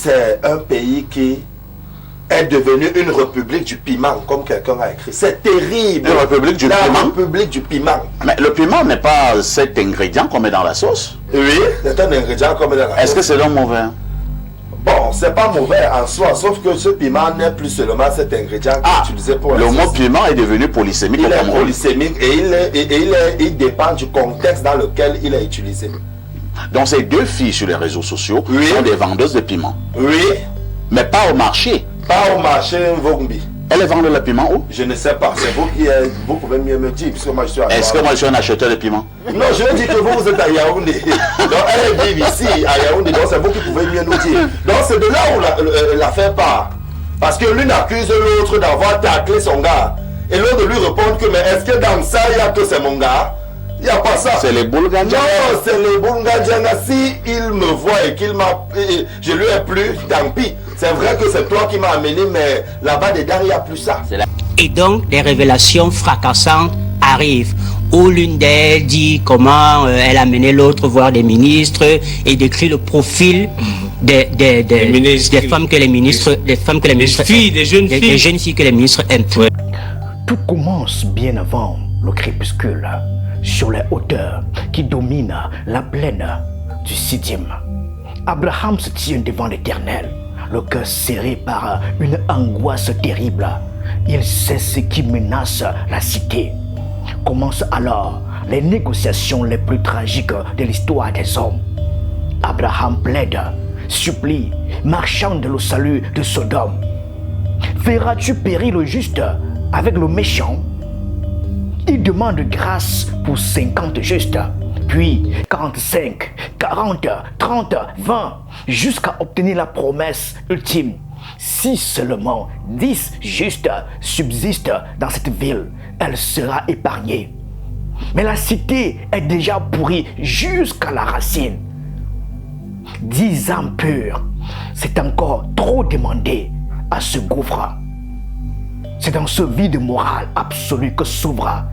c'est un pays qui est devenu une république du piment, comme quelqu'un a écrit. C'est terrible. Une république du piment. La république du piment. Mais le piment n'est pas cet ingrédient qu'on met dans la sauce. Oui, c'est un ingrédient qu'on met dans la sauce. Est-ce que c'est donc mauvais? Bon, c'est pas mauvais en soi, sauf que ce piment n'est plus seulement cet ingrédient qui est utilisé pour la le sauce. mot piment est devenu polysémique. Il est polysémique et il dépend du contexte dans lequel il est utilisé. Donc ces deux filles sur les réseaux sociaux sont des vendeuses de piment. Oui. Mais pas au marché. Pas au marché Vogumbi. Elles vendent le piment où? Je ne sais pas, c'est vous qui vous pouvez mieux me dire, puisque moi je suis à Est-ce que moi je suis un acheteur de piment? Non, je dis que vous êtes à Yaoundé. Donc elle vit ici, à Yaoundé, donc c'est vous qui pouvez mieux nous dire. Donc c'est de là où l'affaire part. Parce que l'une accuse l'autre d'avoir taclé son gars. Et l'autre lui répond que, mais est-ce que dans ça, il y a que c'est mon gars? Il n'y a pas ça. C'est les Boulgandjanga. Non, c'est les Boulgandjanga. Si il me voit et qu'il m'a... Je lui ai plu, tant pis. C'est vrai que c'est toi qui m'as amené, mais là-bas dedans, il n'y a plus ça. Et donc, des révélations fracassantes arrivent, où l'une d'elles dit comment elle a mené l'autre voir des ministres et décrit le profil des femmes que les ministres... Des femmes que les ministres... Des jeunes filles. Des jeunes filles que les ministres aiment. Ouais. Tout commence bien avant le crépuscule, sur les hauteurs qui dominent la plaine du Sidim. Abraham se tient devant l'Éternel, le cœur serré par une angoisse terrible. Il sait ce qui menace la cité. Commencent alors les négociations les plus tragiques de l'histoire des hommes. Abraham plaide, supplie, marchande le salut de Sodome. Verras-tu périr le juste avec le méchant? Il demande grâce pour 50 justes, puis 45, 40, 30, 20, jusqu'à obtenir la promesse ultime. Si seulement 10 justes subsistent dans cette ville, elle sera épargnée. Mais la cité est déjà pourrie jusqu'à la racine. 10 âmes pures, c'est encore trop demandé à ce gouffre. C'est dans ce vide moral absolu que s'ouvre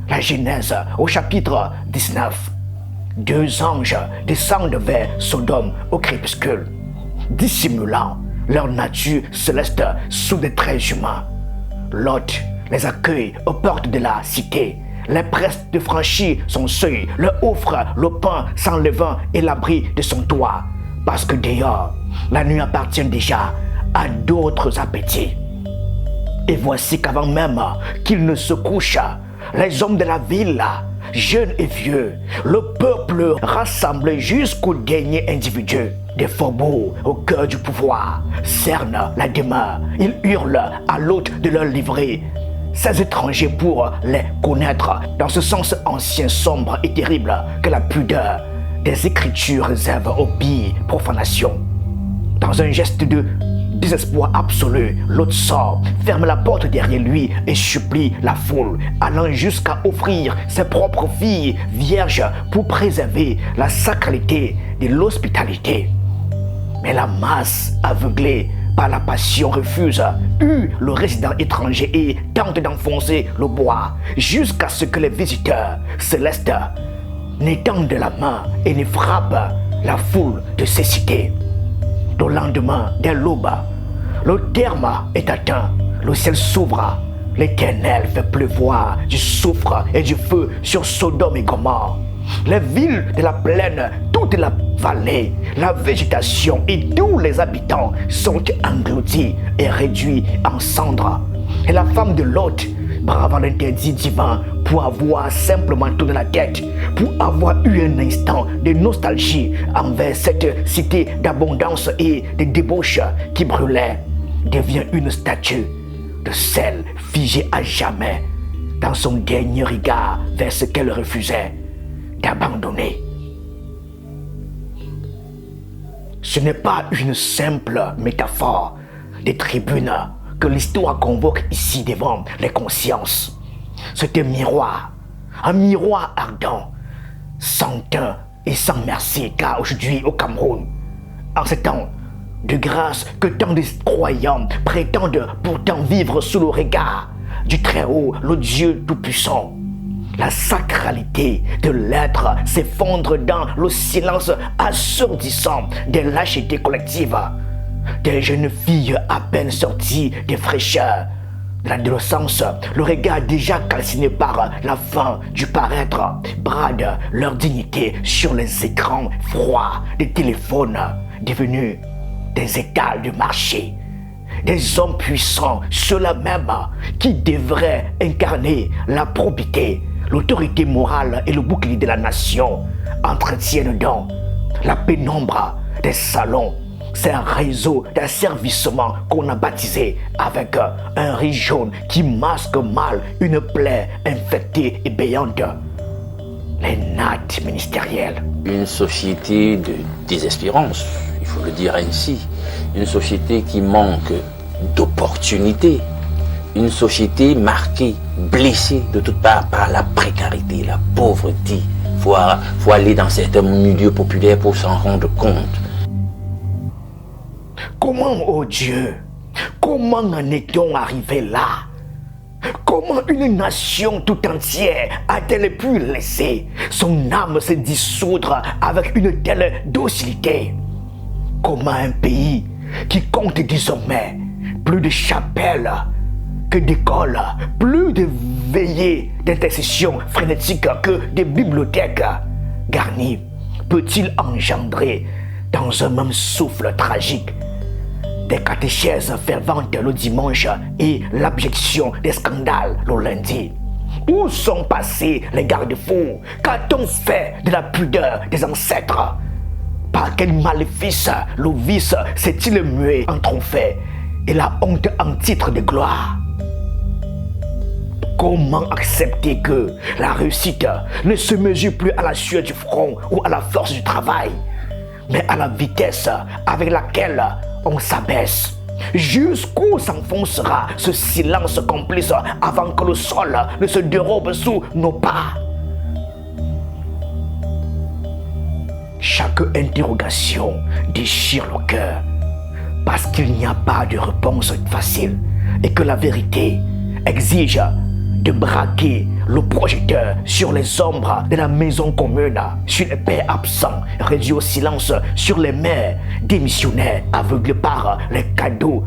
la Genèse au chapitre 19. 2 anges descendent vers Sodome au crépuscule, dissimulant leur nature céleste sous des traits humains. Lot les accueille aux portes de la cité, les presse de franchir son seuil, leur offre le pain sans levain et l'abri de son toit, parce que dehors, la nuit appartient déjà à d'autres appétits. Et voici qu'avant même qu'ils ne se couchent, les hommes de la ville, jeunes et vieux, le peuple rassemblé jusqu'au dernier individu des faubourgs au cœur du pouvoir, cernent la demeure. Ils hurlent à l'hôte de leur livrer ces étrangers pour les connaître dans ce sens ancien, sombre et terrible que la pudeur des Écritures réserve aux pires profanations. Dans un geste de désespoir absolu, l'autre sort, ferme la porte derrière lui et supplie la foule, allant jusqu'à offrir ses propres filles vierges pour préserver la sacralité de l'hospitalité. Mais la masse, aveuglée par la passion, refuse le résident étranger et tente d'enfoncer le bois jusqu'à ce que les visiteurs célestes n'étendent la main et ne frappent la foule de cécité. Le lendemain, dès l'aube, le terme est atteint, le ciel s'ouvre, l'Éternel fait pleuvoir du soufre et du feu sur Sodome et Gomorrhe. Les villes de la plaine, toute la vallée, la végétation et tous les habitants sont engloutis et réduits en cendres. Et la femme de Lot, bravant l'interdit divin pour avoir simplement tourné la tête, pour avoir eu un instant de nostalgie envers cette cité d'abondance et de débauche qui brûlait, devient une statue de sel figée à jamais dans son dernier regard vers ce qu'elle refusait d'abandonner. Ce n'est pas une simple métaphore des tribunes que l'histoire convoque ici devant les consciences. C'est un miroir ardent, sans teint et sans merci, car aujourd'hui au Cameroun, en ces temps de grâce que tant de croyants prétendent pourtant vivre sous le regard du Très-Haut, le Dieu Tout-Puissant, la sacralité de l'être s'effondre dans le silence assourdissant des lâchetés collectives. des jeunes filles à peine sorties des fraîcheurs de l'adolescence, le regard déjà calciné par la faim du paraître, bradent leur dignité sur les écrans froids des téléphones devenus des étals de marché. Des hommes puissants, ceux-là même qui devraient incarner la probité, l'autorité morale et le bouclier de la nation, entretiennent donc la pénombre des salons. C'est un réseau d'asservissement qu'on a baptisé avec un riz jaune qui masque mal une plaie infectée et béante. Les nattes ministérielles. Une société de désespérance, il faut le dire ainsi. Une société qui manque d'opportunités. Une société marquée, blessée de toutes parts par la précarité, la pauvreté. Faut aller dans certains milieux populaires pour s'en rendre compte. Comment, oh Dieu, comment en est-on arrivé là? Comment une nation tout entière a-t-elle pu laisser son âme se dissoudre avec une telle docilité? Comment un pays qui compte désormais plus de chapelles que d'écoles, plus de veillées d'intercession frénétiques que de bibliothèques garnies, peut-il engendrer dans un même souffle tragique des catéchèses ferventes le dimanche et l'abjection des scandales le lundi? Où sont passés les garde-fous? Qu'a-t-on fait de la pudeur des ancêtres? Par quel maléfice le vice s'est-il mué en trophée et la honte en titre de gloire? Comment accepter que la réussite ne se mesure plus à la sueur du front ou à la force du travail, mais à la vitesse avec laquelle on s'abaisse? Jusqu'où s'enfoncera ce silence complice avant que le sol ne se dérobe sous nos pas? Chaque interrogation déchire le cœur parce qu'il n'y a pas de réponse facile et que la vérité exige de braquer le projecteur sur les ombres de la maison commune, sur les pères absents, réduits au silence, sur les mères démissionnaires, aveuglés par les cadeaux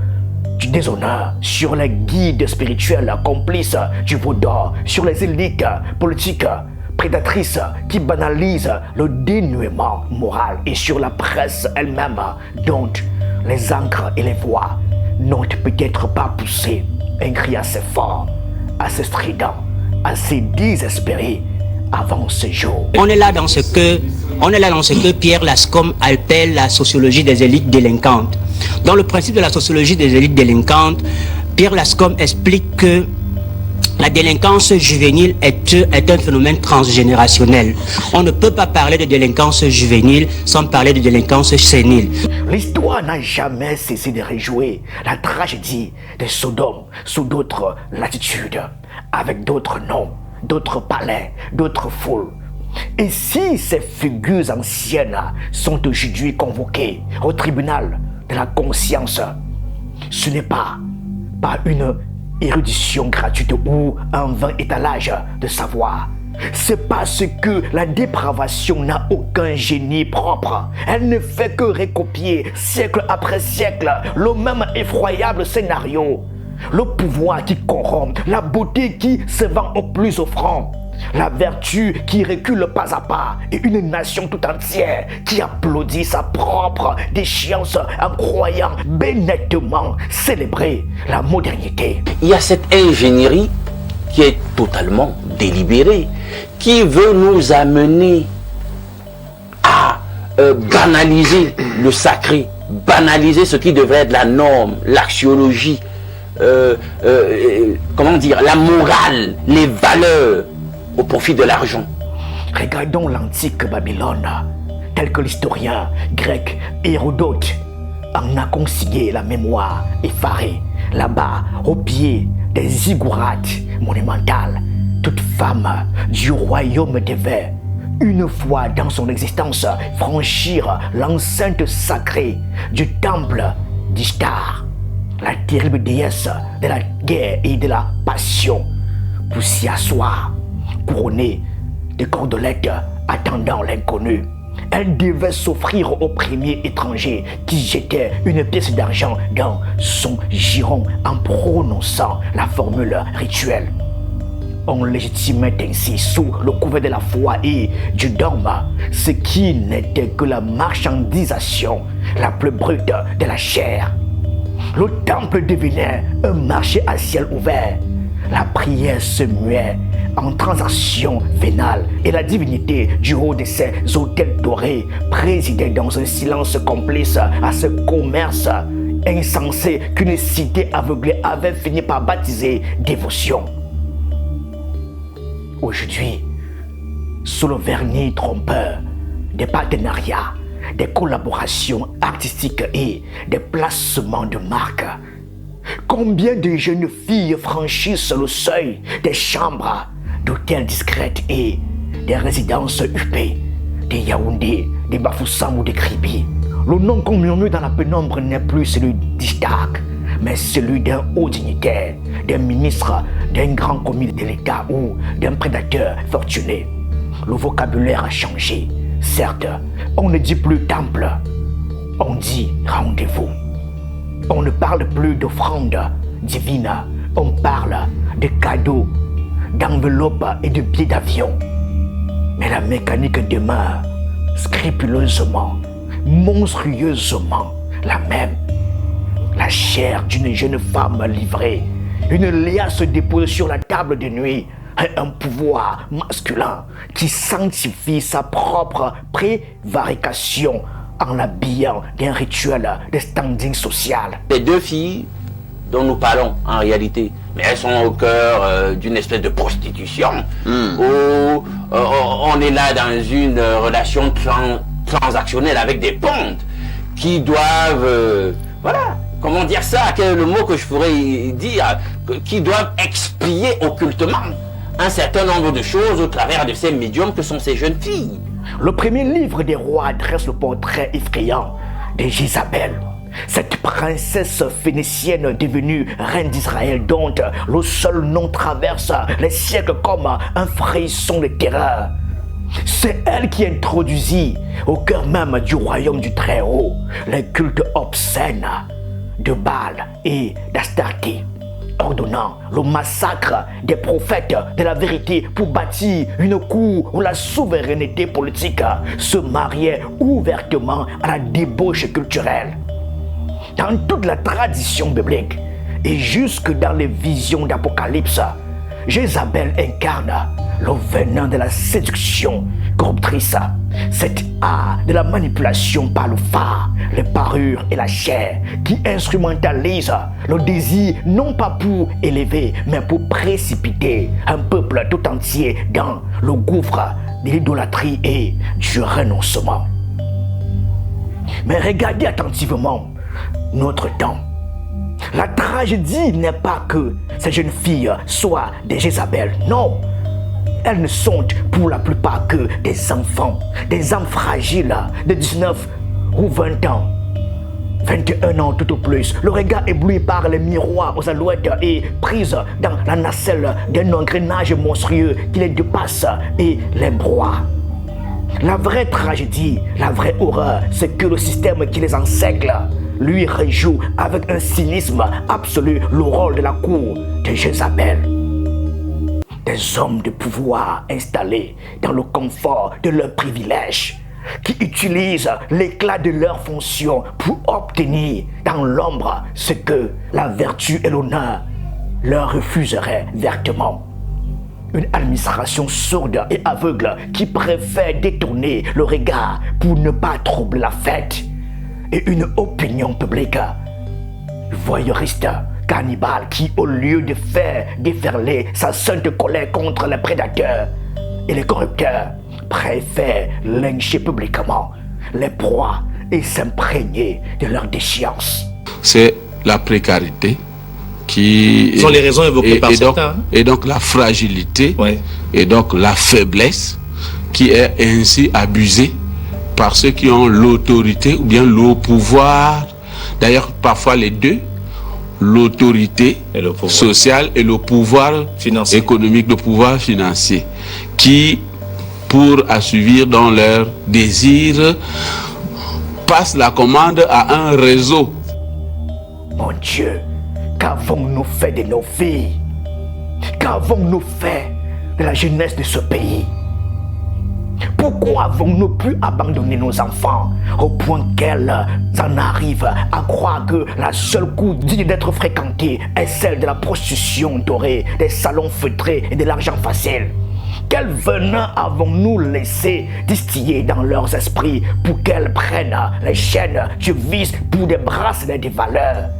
du déshonneur, sur les guides spirituels complices du vaudor, sur les élites politiques prédatrices qui banalisent le dénuement moral et sur la presse elle-même dont les encres et les voix n'ont peut-être pas poussé un cri assez fort, assez strident, assez désespéré avant ce jour. On est là dans ce que Pierre Lascombe appelle la sociologie des élites délinquantes. Dans le principe de la sociologie des élites délinquantes, Pierre Lascombe explique que la délinquance juvénile est un phénomène transgénérationnel. On ne peut pas parler de délinquance juvénile sans parler de délinquance sénile. L'histoire n'a jamais cessé de rejouer la tragédie de Sodome sous d'autres latitudes, avec d'autres noms, d'autres palais, d'autres foules. Et si ces figures anciennes sont aujourd'hui convoquées au tribunal de la conscience, ce n'est pas par une érudition gratuite ou un vain étalage de savoir. C'est parce que la dépravation n'a aucun génie propre. Elle ne fait que recopier siècle après siècle le même effroyable scénario. Le pouvoir qui corrompt, la beauté qui se vend au plus offrant, la vertu qui recule pas à pas et une nation tout entière qui applaudit sa propre déchéance en croyant bénétement célébrer la modernité. Il y a cette ingénierie qui est totalement délibérée, qui veut nous amener à banaliser le sacré, banaliser ce qui devrait être la norme, l'axiologie, comment dire, la morale, les valeurs, au profit de l'argent. Regardons l'antique Babylone, tel que l'historien grec Hérodote en a consigné la mémoire effarée. Là-bas, au pied des ziggourats monumentales, toute femme du royaume devait, une fois dans son existence, franchir l'enceinte sacrée du temple d'Ishtar, la terrible déesse de la guerre et de la passion, pour s'y asseoir, couronnée de cordelettes attendant l'inconnu. Elle devait s'offrir au premier étranger qui jetait une pièce d'argent dans son giron en prononçant la formule rituelle. On légitimait ainsi sous le couvert de la foi et du dogme ce qui n'était que la marchandisation la plus brute de la chair. Le temple devenait un marché à ciel ouvert. La prière se muait en transaction vénale et la divinité du haut de ces hôtels dorés présidait dans un silence complice à ce commerce insensé qu'une cité aveuglée avait fini par baptiser dévotion. Aujourd'hui, sous le vernis trompeur des partenariats, des collaborations artistiques et des placements de marques, combien de jeunes filles franchissent le seuil des chambres d'hôtels discrètes et des résidences huppées, des Yaoundé, des Bafoussam ou des Kribi. Le nom qu'on murmure dans la pénombre n'est plus celui d'Ishtak, mais celui d'un haut dignitaire, d'un ministre, d'un grand commis de l'État ou d'un prédateur fortuné. Le vocabulaire a changé. Certes, on ne dit plus temple, on dit rendez-vous. On ne parle plus d'offrande divine, on parle de cadeaux, d'enveloppes et de billets d'avion. Mais la mécanique demeure scrupuleusement, monstrueusement la même. La chair d'une jeune femme livrée, une liasse déposée sur la table de nuit, un pouvoir masculin qui sanctifie sa propre prévarication en l'habillant d'un rituel de standing social. Les deux filles dont nous parlons en réalité, mais elles sont au cœur d'une espèce de prostitution où on est là dans une relation transactionnelle avec des pontes qui doivent, voilà, comment dire ça, quel est le mot que je pourrais dire, qui doivent expier occultement un certain nombre de choses au travers de ces médiums que sont ces jeunes filles. Le premier livre des rois dresse le portrait effrayant de Jézabel, cette princesse phénicienne devenue reine d'Israël dont le seul nom traverse les siècles comme un frisson de terreur. C'est elle qui introduisit au cœur même du royaume du Très-Haut les cultes obscènes de Baal et d'Astarté, ordonnant le massacre des prophètes de la vérité pour bâtir une cour où la souveraineté politique se mariait ouvertement à la débauche culturelle. Dans toute la tradition biblique et jusque dans les visions d'Apocalypse, Jézabel incarne le venin de la séduction corruptrice, cet art de la manipulation par le phare, les parures et la chair qui instrumentalise le désir non pas pour élever mais pour précipiter un peuple tout entier dans le gouffre de l'idolâtrie et du renoncement. Mais regardez attentivement notre temps. La tragédie n'est pas que ces jeunes filles soient des Jézabel, non. Elles ne sont pour la plupart que des enfants, des âmes fragiles de 19 ou 20 ans. 21 ans tout au plus, le regard ébloui par les miroirs aux alouettes et prise dans la nacelle d'un engrenage monstrueux qui les dépasse et les broie. La vraie tragédie, la vraie horreur, c'est que le système qui les encercle lui rejoue avec un cynisme absolu le rôle de la cour de Jézabel. Des hommes de pouvoir installés dans le confort de leurs privilèges, qui utilisent l'éclat de leurs fonctions pour obtenir dans l'ombre ce que la vertu et l'honneur leur refuseraient vertement. Une administration sourde et aveugle qui préfère détourner le regard pour ne pas troubler la fête. Et une opinion publique voyeuriste, cannibale qui, au lieu de faire déferler sa sainte colère contre les prédateurs et les corrupteurs, préfère lyncher publiquement les proies et s'imprégner de leur déchéance. C'est la précarité qui... Ce sont les raisons évoquées par certains. Et donc la fragilité, ouais. Et donc la faiblesse qui est ainsi abusée par ceux qui ont l'autorité ou bien le pouvoir, d'ailleurs parfois les deux, l'autorité sociale et le pouvoir financier. Économique, le pouvoir financier, qui pour assouvir dans leurs désirs, passent la commande à un réseau. Mon Dieu, qu'avons-nous fait de nos filles? Qu'avons-nous fait de la jeunesse de ce pays? Pourquoi avons-nous pu abandonner nos enfants au point qu'elles en arrivent à croire que la seule cour digne d'être fréquentée est celle de la prostitution dorée, des salons feutrés et de l'argent facile? Quel venin avons-nous laissé distiller dans leurs esprits pour qu'elles prennent les chaînes du vice pour des bracelets de valeur?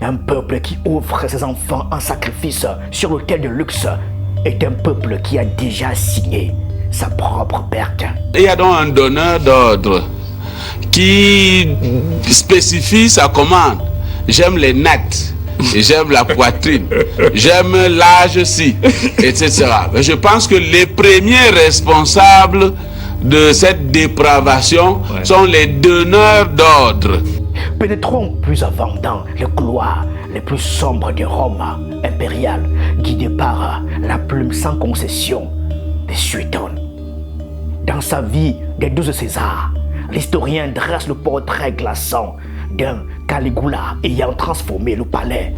Un peuple qui offre ses enfants en sacrifice sur l'autel de luxe est un peuple qui a déjà signé sa propre perte. Il y a donc un donneur d'ordre qui spécifie sa commande. J'aime les nattes, j'aime la poitrine, j'aime l'âge-ci, etc. Mais je pense que les premiers responsables de cette dépravation sont les donneurs d'ordre. Pénétrons plus avant dans les couloirs les plus sombres de Rome impériale, guidés par la plume sans concession des Suédones. Dans sa vie des 12 Césars, l'historien dresse le portrait glaçant d'un Caligula ayant transformé le palais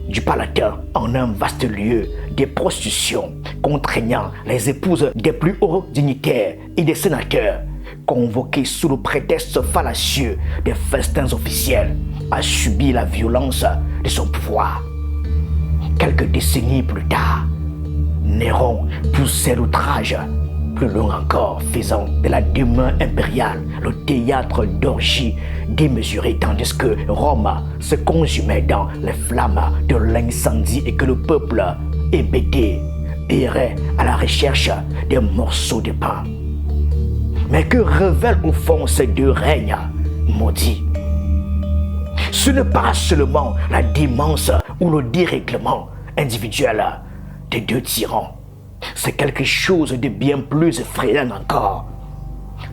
du Palatin en un vaste lieu de prostitution, contraignant les épouses des plus hauts dignitaires et des sénateurs, convoqués sous le prétexte fallacieux des festins officiels, à subir la violence de son pouvoir. Quelques décennies plus tard, Néron poussait l'outrage plus loin encore, faisant de la demeure impériale le théâtre d'orgies démesurées, tandis que Rome se consumait dans les flammes de l'incendie et que le peuple hébété errait à la recherche des morceaux de pain. Mais que révèlent au fond ces deux règnes maudits? Ce n'est pas seulement la démence ou le dérèglement individuel des deux tyrans. C'est quelque chose de bien plus effrayant encore.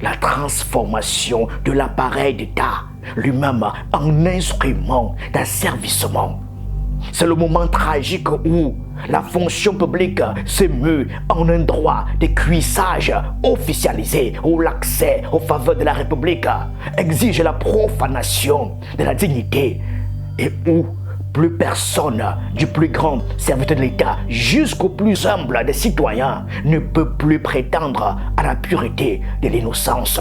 La transformation de l'appareil d'État lui-même en instrument d'asservissement. C'est le moment tragique où la fonction publique s'émeut en un droit de cuissage officialisé où l'accès aux faveurs de la République exige la profanation de la dignité et où plus personne, du plus grand serviteur de l'État jusqu'au plus humble des citoyens, ne peut plus prétendre à la pureté de l'innocence.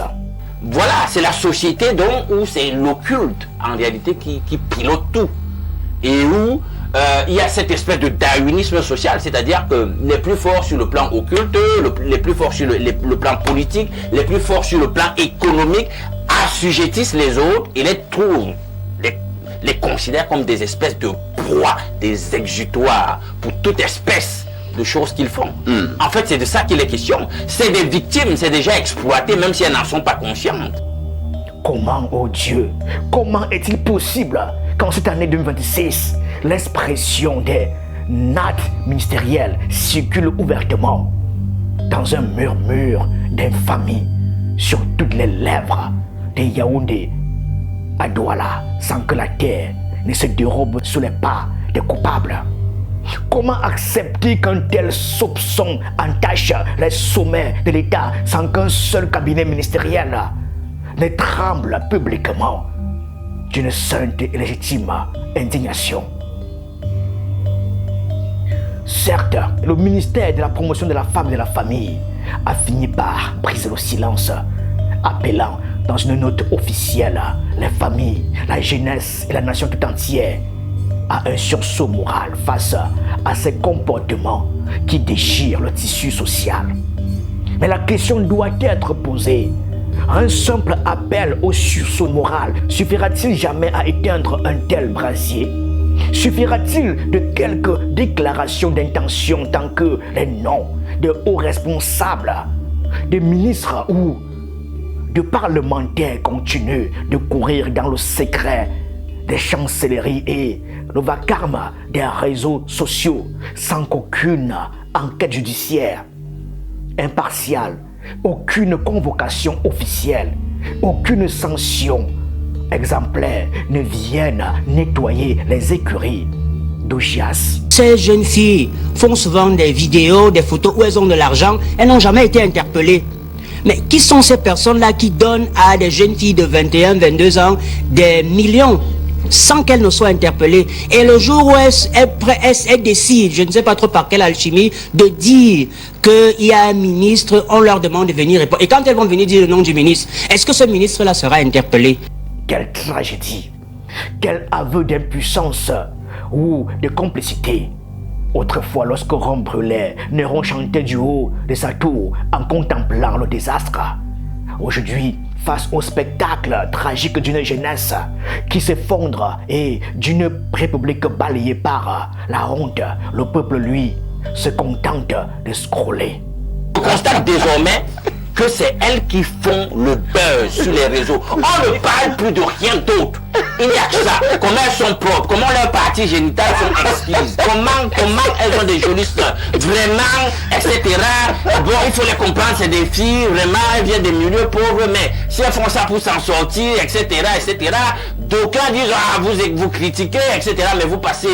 Voilà, c'est la société donc où c'est l'occulte en réalité qui pilote tout. Et où il y a cette espèce de darwinisme social, c'est-à-dire que les plus forts sur le plan occulte, les plus forts sur le plan politique, les plus forts sur le plan économique assujettissent les autres et les trouvent, les considèrent comme des espèces de proies, des exutoires pour toute espèce de choses qu'ils font. En fait, c'est de ça qu'il est question. C'est des victimes, c'est déjà exploité, même si elles n'en sont pas conscientes. Comment, oh Dieu, comment est-il possible qu'en cette année 2026, l'expression des nattes ministérielles circule ouvertement dans un murmure d'infamie sur toutes les lèvres de Yaoundé à Douala, sans que la terre ne se dérobe sous les pas des coupables? Comment accepter qu'un tel soupçon entache les sommets de l'État sans qu'un seul cabinet ministériel ne tremble publiquement d'une sainte et légitime indignation? Certes, le ministère de la promotion de la femme et de la famille a fini par briser le silence, appelant dans une note officielle les familles, la jeunesse et la nation tout entière à un sursaut moral face à ces comportements qui déchirent le tissu social. Mais la question doit être posée. Un simple appel au sursaut moral suffira-t-il jamais à éteindre un tel brasier? Suffira-t-il de quelques déclarations d'intention tant que les noms de hauts responsables, de ministres ou de parlementaires continuent de courir dans le secret des chancelleries et le vacarme des réseaux sociaux sans qu'aucune enquête judiciaire impartiale, aucune convocation officielle, aucune sanction exemplaire ne vienne nettoyer les écuries d'Augias? ces jeunes filles font souvent des vidéos, des photos où elles ont de l'argent, elles n'ont jamais été interpellées. Mais qui sont ces personnes-là qui donnent à des jeunes filles de 21, 22 ans des millions sans qu'elles ne soient interpellées? Et le jour où elles décident, je ne sais pas trop par quelle alchimie, de dire qu'il y a un ministre, on leur demande de venir répondre. Et quand elles vont venir dire le nom du ministre, est-ce que ce ministre-là sera interpellé? Quelle tragédie! Quel aveu d'impuissance ou de complicité! Autrefois, lorsque Rome brûlait, Néron chantait du haut de sa tour en contemplant le désastre. Aujourd'hui, face au spectacle tragique d'une jeunesse qui s'effondre et d'une république balayée par la honte, le peuple, lui, se contente de scroller. On constate désormais que c'est elles qui font le buzz sur les réseaux. On ne parle plus de rien d'autre. Il n'y a que ça. Comment elles sont propres, comment leurs parties génitales sont exquises, comment elles ont des jolis seins, vraiment, etc. Bon, il faut les comprendre, c'est des filles, vraiment, elles viennent des milieux pauvres, mais si elles font ça pour s'en sortir, etc., etc., d'aucuns disent, ah, vous critiquez, etc., mais vous passez,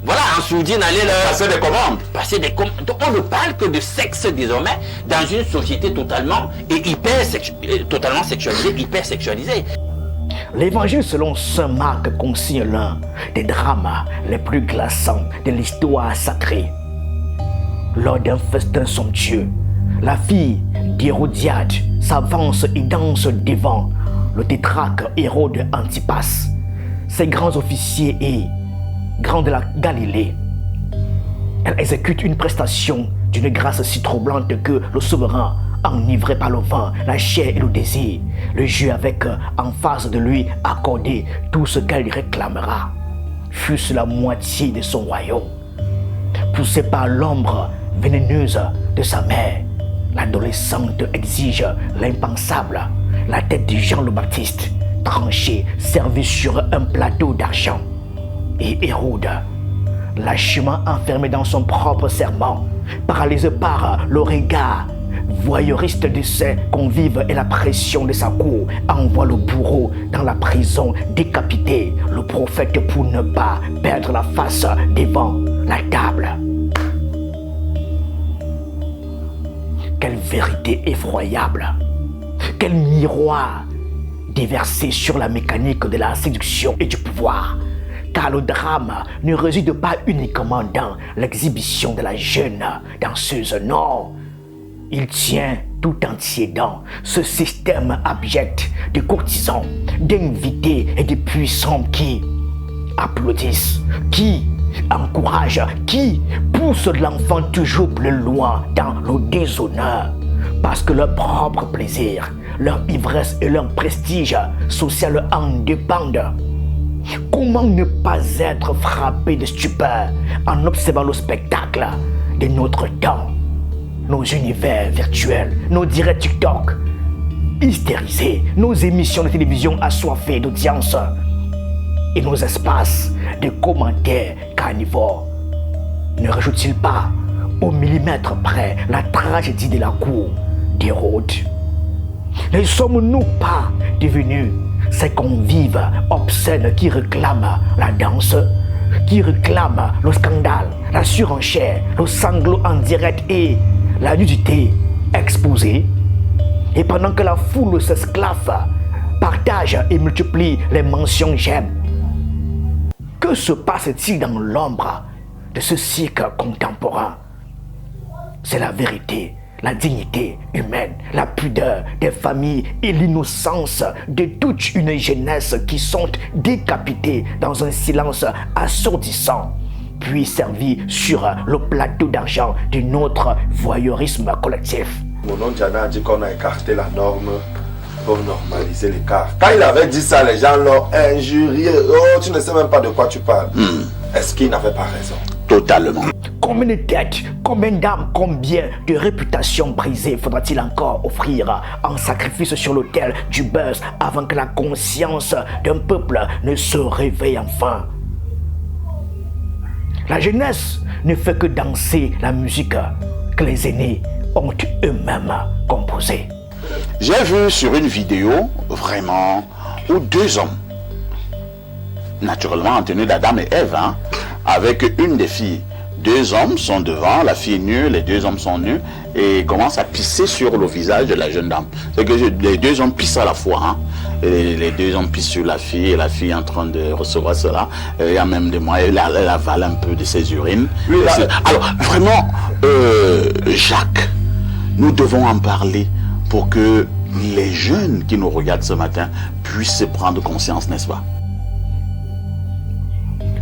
voilà, en sourdine, allez leur... Passer des commandes. Passer des commandes. Donc, on ne parle que de sexe désormais dans une société totalement sexualisée, hyper sexualisée. L'évangile selon saint Marc consigne l'un des drames les plus glaçants de l'histoire sacrée. Lors d'un festin somptueux, la fille d'Hérodiade s'avance et danse devant le tétrarque Hérode Antipas, ses grands officiers et grands de la Galilée. Elle exécute une prestation d'une grâce si troublante que le souverain, enivré par le vin, la chair et le désir, le jeu avec en face de lui accordé tout ce qu'elle réclamera, fût-ce la moitié de son royaume. Poussée par l'ombre vénéneuse de sa mère, l'adolescente exige l'impensable, la tête de Jean le Baptiste, tranchée, servie sur un plateau d'argent. Et Hérode, lâchement enfermé dans son propre serment, paralysé par le regard voyeuriste de ses convives et la pression de sa cour, envoie le bourreau dans la prison décapité, le prophète pour ne pas perdre la face devant la table. Quelle vérité effroyable! Quel miroir déversé sur la mécanique de la séduction et du pouvoir! Car le drame ne réside pas uniquement dans l'exhibition de la jeune danseuse, non. Il tient tout entier dans ce système abject de courtisans, d'invités et de puissants qui applaudissent, qui encouragent, qui poussent l'enfant toujours plus loin dans le déshonneur, parce que leur propre plaisir, leur ivresse et leur prestige social en dépendent. Comment ne pas être frappé de stupeur en observant le spectacle de notre temps? Nos univers virtuels, nos directs TikTok, hystérisés, nos émissions de télévision assoiffées d'audience et nos espaces de commentaires carnivores. Ne rajoute-t-il pas au millimètre près la tragédie de la cour d'Hérode? Ne sommes-nous pas devenus ces convives obscènes qui réclament la danse, qui réclament le scandale, la surenchère, le sanglot en direct et la nudité exposée? Et pendant que la foule s'esclave, partage et multiplie les mentions j'aime, que se passe-t-il dans l'ombre de ce cycle contemporain? C'est la vérité, la dignité humaine, la pudeur des familles et l'innocence de toute une jeunesse qui sont décapitées dans un silence assourdissant, puis servis sur le plateau d'argent de notre voyeurisme collectif. Mon oncle Diana a dit qu'on a écarté la norme pour normaliser l'écart. Quand il avait dit ça, les gens l'ont injurié. Oh, tu ne sais même pas de quoi tu parles. Est-ce qu'il n'avait pas raison? Totalement. Combien de têtes, combien d'âmes, combien de réputations brisées faudra-t-il encore offrir en sacrifice sur l'autel du buzz avant que la conscience d'un peuple ne se réveille enfin? La jeunesse ne fait que danser la musique que les aînés ont eux-mêmes composée. J'ai vu sur une vidéo, vraiment, où deux hommes, naturellement en tenue d'Adam et Ève, avec une des filles 2 hommes sont devant, la fille est nue, les 2 hommes sont nus et commencent à pisser sur le visage de la jeune dame. C'est que les 2 hommes pissent à la fois. Hein. Et les 2 hommes pissent sur la fille et la fille est en train de recevoir cela. Il y a même des mois, elle avale un peu de ses urines. Oui, alors, vraiment, Jacques, nous devons en parler pour que les jeunes qui nous regardent ce matin puissent se prendre conscience, n'est-ce pas?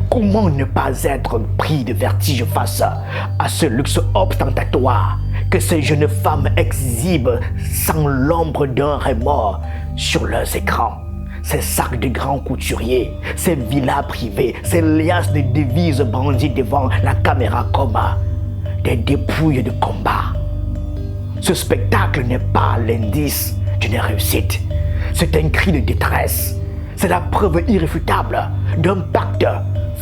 Comment ne pas être pris de vertige face à ce luxe ostentatoire que ces jeunes femmes exhibent sans l'ombre d'un remords sur leurs écrans? Ces sacs de grands couturiers, ces villas privées, ces liasses de devises brandies devant la caméra comme des dépouilles de combat. Ce spectacle n'est pas l'indice d'une réussite. C'est un cri de détresse. C'est la preuve irréfutable d'un pacte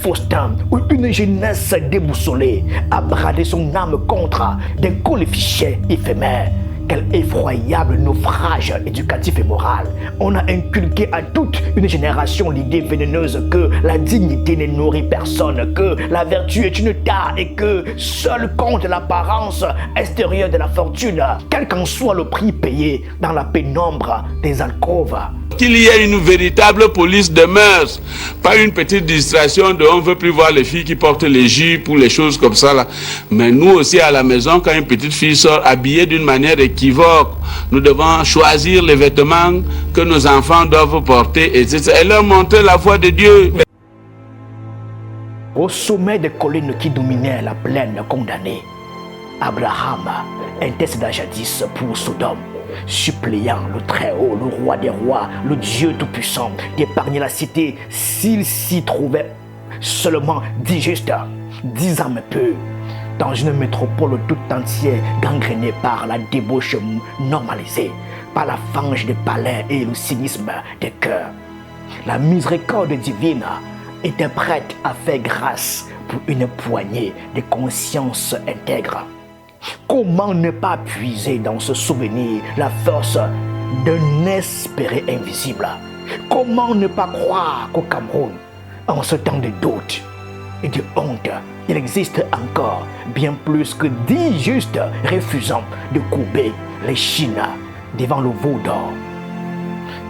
faustin où une jeunesse déboussolée a bradé son âme contre des colifichets éphémères. Quel effroyable naufrage éducatif et moral. On a inculqué à toute une génération l'idée vénéneuse que la dignité ne nourrit personne, que la vertu est une tare et que seul compte l'apparence extérieure de la fortune, quel qu'en soit le prix payé dans la pénombre des alcôves. Qu'il y ait une véritable police de mœurs, pas une petite distraction de on ne veut plus voir les filles qui portent les jupes ou les choses comme ça là. Mais nous aussi à la maison, quand une petite fille sort habillée d'une manière équivoque, nous devons choisir les vêtements que nos enfants doivent porter et leur montrer la voie de Dieu. Au sommet des collines qui dominaient la plaine condamnée, Abraham intercéda jadis pour Sodome, suppliant le Très-Haut, le Roi des rois, le Dieu Tout-Puissant, d'épargner la cité s'il s'y trouvait seulement 10 justes, 10 âmes pures, dans une métropole tout entière gangrénée par la débauche normalisée, par la fange des palais et le cynisme des cœurs. La miséricorde divine était prête à faire grâce pour une poignée de consciences intègres. Comment ne pas puiser dans ce souvenir la force d'un espéré invisible? Comment ne pas croire qu'au Cameroun, en ce temps de doute et de honte, il existe encore bien plus que 10 justes refusant de courber les chines devant le veau d'or?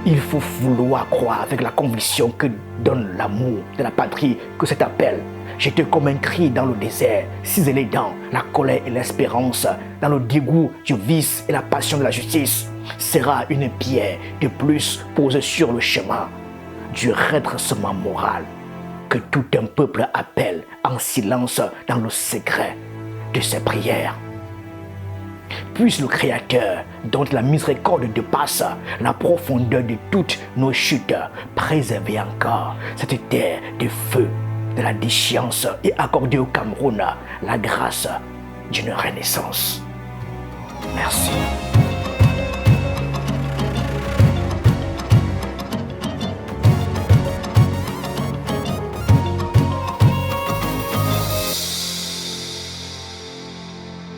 Il faut vouloir croire avec la conviction que donne l'amour de la patrie que cet appel, jeté comme un cri dans le désert, ciselé dans la colère et l'espérance, dans le dégoût du vice et la passion de la justice, sera une pierre de plus posée sur le chemin du redressement moral que tout un peuple appelle en silence dans le secret de ses prières. Puisse le Créateur, dont la miséricorde dépasse la profondeur de toutes nos chutes, préserver encore cette terre de feu, de la déchéance et accorder au Cameroun la grâce d'une renaissance. Merci.